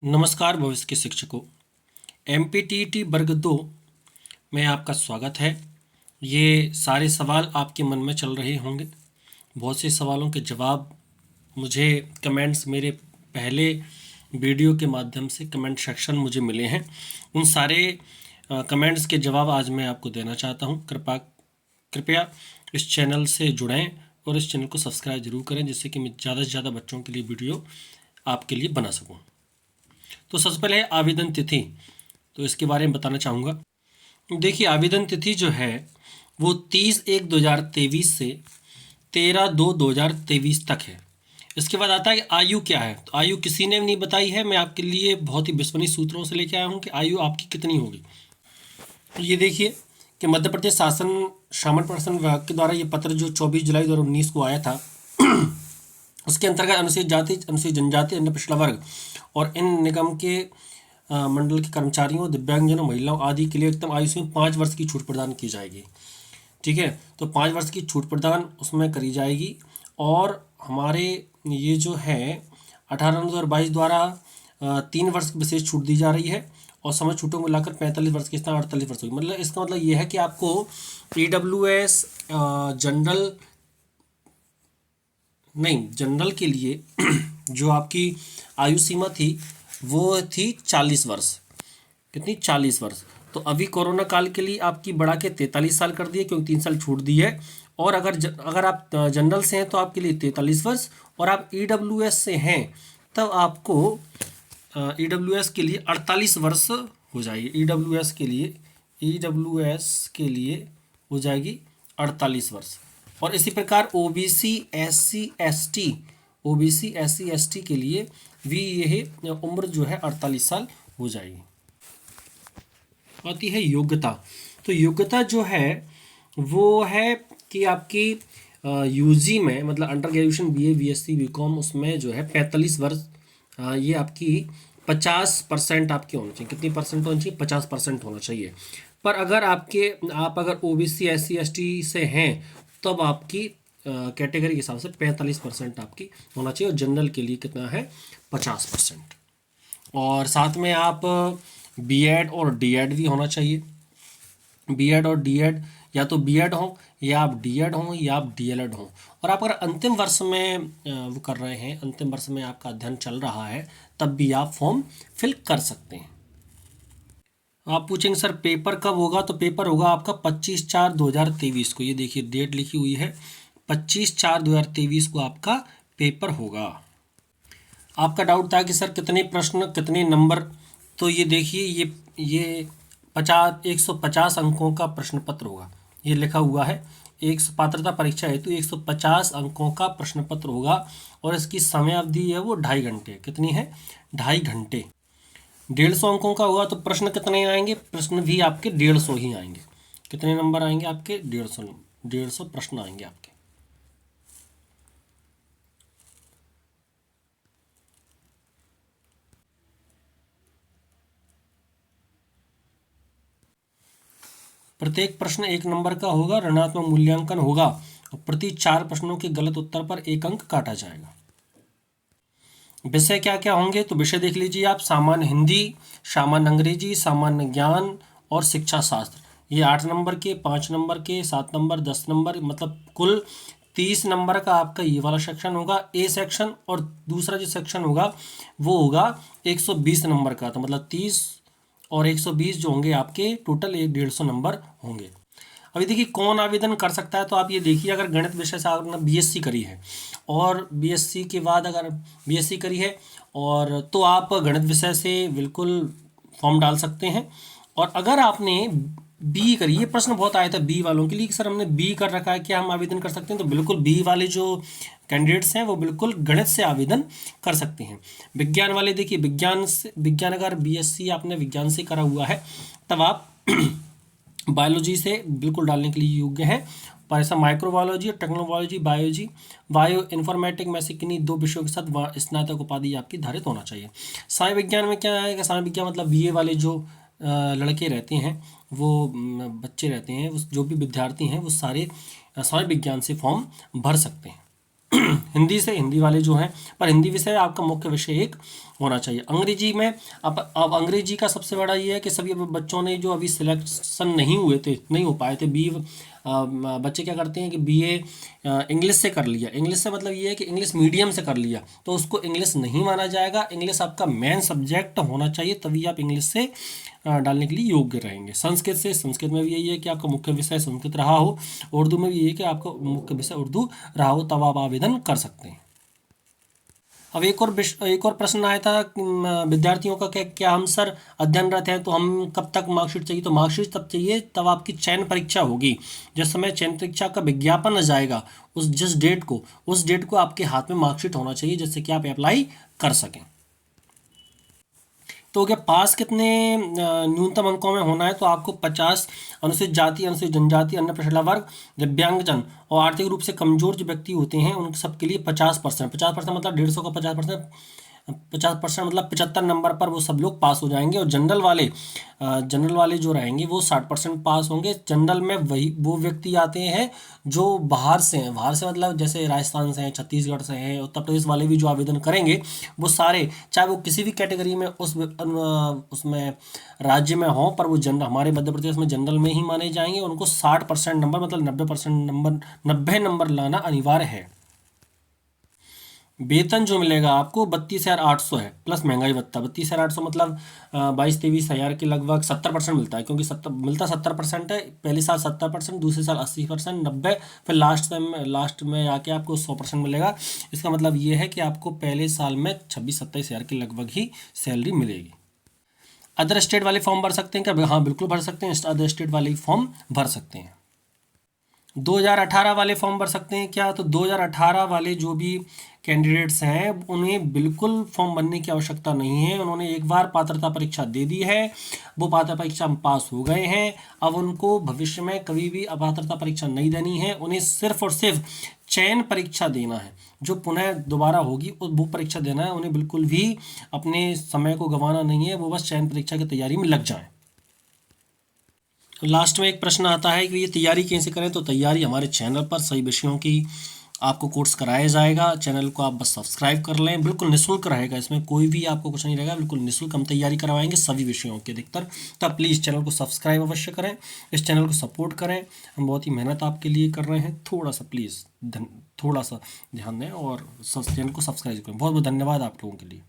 नमस्कार भविष्य के शिक्षकों। एमपीटीईटी वर्ग 2 में आपका स्वागत है। ये सारे सवाल आपके मन में चल रहे होंगे। बहुत से सवालों के जवाब मुझे कमेंट्स मेरे पहले वीडियो के माध्यम से कमेंट सेक्शन मुझे मिले हैं। उन सारे कमेंट्स के जवाब आज मैं आपको देना चाहता हूँ। कृपया इस चैनल से जुड़ें और इस चैनल को सब्सक्राइब जरूर करें, जिससे कि मैं ज़्यादा से ज़्यादा बच्चों के लिए वीडियो आपके लिए बना सकूँ। तो सबसे पहले है आवेदन तिथि, तो इसके बारे में बताना चाहूँगा। देखिए, आवेदन तिथि जो है वो 30/1/2023 से 13/2/2023 तक है। इसके बाद आता है कि आयु क्या है। तो आयु किसी ने भी नहीं बताई है। मैं आपके लिए बहुत ही विश्वसनीय सूत्रों से लेकर आया हूँ कि आयु आपकी कितनी होगी। तो ये देखिए कि मध्य प्रदेश शासन सामान्य प्रशासन विभाग के द्वारा ये पत्र जो 24 जुलाई 2019 को आया था, उसके अंतर्गत अनुसूचित जाति, अनुसूचित जनजाति, अन्य पिछड़ा वर्ग और इन निगम के मंडल के कर्मचारियों, दिव्यांगजनों, महिलाओं आदि के लिए एकदम आयु में 5 वर्ष की छूट प्रदान की जाएगी। ठीक है, तो 5 वर्ष की छूट प्रदान उसमें करी जाएगी। और हमारे ये जो है 18/2022 द्वारा 3 वर्ष की विशेष छूट दी जा रही है और समय छूटों को मिलाकर 45 वर्ष के स्थान 48 वर्ष होगी। मतलब इसका मतलब ये है कि आपको EWS जनरल के लिए जो आपकी आयु सीमा थी वो थी 40 वर्ष। कितनी? 40 वर्ष। तो अभी कोरोना काल के लिए आपकी बढ़ा के 43 साल कर दिए, क्योंकि 3 साल छूट दी है। और अगर आप जनरल से हैं तो आपके लिए 43 वर्ष, और आप EWS से हैं तब आपको EWS के लिए 48 वर्ष हो जाएगी। EWS के लिए हो जाएगी 48 वर्ष। और इसी प्रकार OBC SC ST के लिए भी यह उम्र जो है 48 साल हो जाएगी। आती है योग्यता। तो योग्यता जो है वो है कि आपकी UG में, मतलब under graduation BA BSc BCom, उसमें जो है 45 वर्ष, ये आपकी 50% आपके होना चाहिए। कितनी परसेंट होना चाहिए? 50% होना चाहिए। पर अगर आप अगर OBC SC ST से हैं तब आपकी कैटेगरी के हिसाब से 45% आपकी होना चाहिए। और जनरल के लिए कितना है? 50%। और साथ में आप B.Ed और D.Ed भी होना चाहिए। B.Ed और D.Ed, या तो B.Ed हो या आप D.Ed हो या आप D.LED हो। और आप अगर अंतिम वर्ष में वो कर रहे हैं, अंतिम वर्ष में आपका अध्ययन चल रहा है, तब भी आप फॉर्म फिल कर सकते हैं। आप पूछेंगे सर पेपर कब होगा? तो पेपर होगा आपका 25/4/2023 को। ये देखिए डेट लिखी हुई है, 25/4/2023 को आपका पेपर होगा। आपका डाउट था कि सर कितने प्रश्न कितने नंबर। तो ये देखिए ये 150 अंकों का प्रश्न पत्र होगा। ये लिखा हुआ है, एक पात्रता परीक्षा हेतु 150 अंकों का प्रश्न पत्र होगा। और इसकी समय अवधि है वो 2.5 घंटे। कितनी है? 2.5 घंटे। 150 अंकों का होगा तो प्रश्न कितने आएंगे? प्रश्न भी आपके 150 ही आएंगे। कितने नंबर आएंगे आपके? 150 प्रश्न आएंगे आपके। प्रत्येक प्रश्न 1 नंबर का होगा। ऋणात्मक मूल्यांकन होगा और प्रति 4 प्रश्नों के गलत उत्तर पर 1 अंक काटा जाएगा। विषय क्या क्या होंगे? तो विषय देख लीजिए आप, सामान्य हिंदी, सामान्य अंग्रेजी, सामान्य ज्ञान और शिक्षा शास्त्र। ये 8 नंबर के, 5 नंबर के, 7 नंबर, 10 नंबर, मतलब कुल 30 नंबर का आपका ये वाला सेक्शन होगा, ए सेक्शन। और दूसरा जो सेक्शन होगा वो होगा 120 नंबर का। तो मतलब 30 और 120 जो होंगे आपके टोटल 150 नंबर होंगे। अभी देखिए कौन आवेदन कर सकता है। तो आप ये देखिए, अगर गणित विषय से आपने BSc करी है और BSc के बाद अगर BSc करी है और तो आप गणित विषय से बिल्कुल फॉर्म डाल सकते हैं। और अगर आपने B करी, ये प्रश्न बहुत आया था B वालों के लिए कि सर हमने B कर रखा है, क्या हम आवेदन कर सकते हैं? तो बिल्कुल B वाले जो कैंडिडेट्स हैं वो बिल्कुल गणित से आवेदन कर सकते हैं। विज्ञान वाले देखिए, विज्ञान अगर BSc आपने विज्ञान से करा हुआ है तब आप बायोलॉजी से बिल्कुल डालने के लिए योग्य हैं। पर ऐसा माइक्रोबायोलॉजी और टेक्नोलॉजी, बायो इन्फॉर्मेटिक में से किन्हीं 2 विषयों के साथ स्नातक उपाधि आपकी धारित होना चाहिए। सामान्य विज्ञान में क्या आएगा? सामान्य विज्ञान मतलब BA वाले जो लड़के रहते हैं, वो बच्चे रहते हैं, जो भी विद्यार्थी हैं वो सारे सामान्य विज्ञान से फॉर्म भर सकते हैं। हिंदी से, हिंदी वाले जो हैं, पर हिंदी विषय आपका मुख्य विषय एक होना चाहिए। अंग्रेजी में अब अंग्रेजी का सबसे बड़ा ये है कि सभी बच्चों ने जो अभी सिलेक्शन नहीं हुए थे, नहीं हो पाए थे, बच्चे क्या करते हैं कि बीए इंग्लिश से कर लिया। इंग्लिश से मतलब ये है कि इंग्लिश मीडियम से कर लिया, तो उसको इंग्लिश नहीं माना जाएगा। इंग्लिश आपका मेन सब्जेक्ट होना चाहिए, तभी आप इंग्लिश से डालने के लिए योग्य रहेंगे। संस्कृत से, संस्कृत में भी यही है कि आपका मुख्य विषय संस्कृत रहा हो। उर्दू में भी यही है कि आपका मुख्य विषय उर्दू रहा हो, तब आप आवेदन कर सकते हैं। अब एक और प्रश्न आया था विद्यार्थियों का, क्या हम सर अध्ययनरत हैं तो हम कब तक मार्कशीट चाहिए? तो मार्कशीट तब चाहिए तब आपकी चयन परीक्षा होगी। जिस समय चयन परीक्षा का विज्ञापन आ जाएगा, जिस डेट को, उस डेट को आपके हाथ में मार्कशीट होना चाहिए, जिससे कि आप अप्लाई कर सकें। तो क्या पास कितने न्यूनतम अंकों में होना है? तो आपको 50 अनुसूचित जाति, अनुसूचित जनजाति, अन्य पिछड़ा वर्ग, दिव्यांगजन और आर्थिक रूप से कमजोर जो व्यक्ति होते हैं उन सबके लिए 50%, 50% मतलब 150 का 50%, 50% मतलब 75 नंबर पर वो सब लोग पास हो जाएंगे। और जनरल वाले जो रहेंगे वो 60% पास होंगे। जनरल में वही वो व्यक्ति आते हैं जो बाहर से हैं, बाहर से मतलब जैसे राजस्थान से हैं, छत्तीसगढ़ से हैं, उत्तर प्रदेश वाले भी जो आवेदन करेंगे वो सारे, चाहे वो किसी भी कैटेगरी में उसमें राज्य में हों, पर वो जनरल, हमारे मध्य प्रदेश में जनरल में ही माने जाएंगे। उनको 60% नंबर मतलब 90% नंबर, 90 नंबर लाना अनिवार्य है। वेतन जो मिलेगा आपको 32,800 है, प्लस महंगाई भत्ता। 32,800 मतलब 22-23 हज़ार के लगभग 70% मिलता है, क्योंकि 70% है। पहले साल 70%, दूसरे साल 80%, 90, फिर लास्ट में आके आपको 100% मिलेगा। इसका मतलब ये है कि आपको पहले साल में 26-27 हज़ार के लगभग ही सैलरी मिलेगी। अदर स्टेट वाले फॉर्म भर सकते हैं क्या? हाँ, बिल्कुल भर सकते हैं, अदर स्टेट वाले ही फॉर्म भर सकते हैं। 2018 वाले फॉर्म भर सकते हैं क्या? तो 2018 वाले जो भी कैंडिडेट्स हैं उन्हें बिल्कुल फॉर्म भरने की आवश्यकता नहीं है। उन्होंने एक बार पात्रता परीक्षा दे दी है, वो पात्रता परीक्षा में पास हो गए हैं। अब उनको भविष्य में कभी भी अपात्रता परीक्षा नहीं देनी है, उन्हें सिर्फ और सिर्फ चयन परीक्षा देना है, जो पुनः दोबारा होगी वो परीक्षा देना है। उन्हें बिल्कुल भी अपने समय को गंवाना नहीं है, वो बस चयन परीक्षा की तैयारी में लग जाएं। लास्ट में एक प्रश्न आता है कि ये तैयारी कैसे करें? तो तैयारी हमारे चैनल पर सही विषयों की आपको कोर्स कराया जाएगा। चैनल को आप बस सब्सक्राइब कर लें, बिल्कुल निःशुल्क रहेगा, इसमें कोई भी आपको कुछ नहीं रहेगा, बिल्कुल निःशुल्क हम तैयारी करवाएंगे सभी विषयों के अधिकतर। तो आप प्लीज़ चैनल को सब्सक्राइब अवश्य करें, इस चैनल को सपोर्ट करें। हम बहुत ही मेहनत आपके लिए कर रहे हैं, थोड़ा सा प्लीज़ थोड़ा सा ध्यान दें और चैनल को सब्सक्राइब करें। बहुत बहुत धन्यवाद आप लोगों के लिए।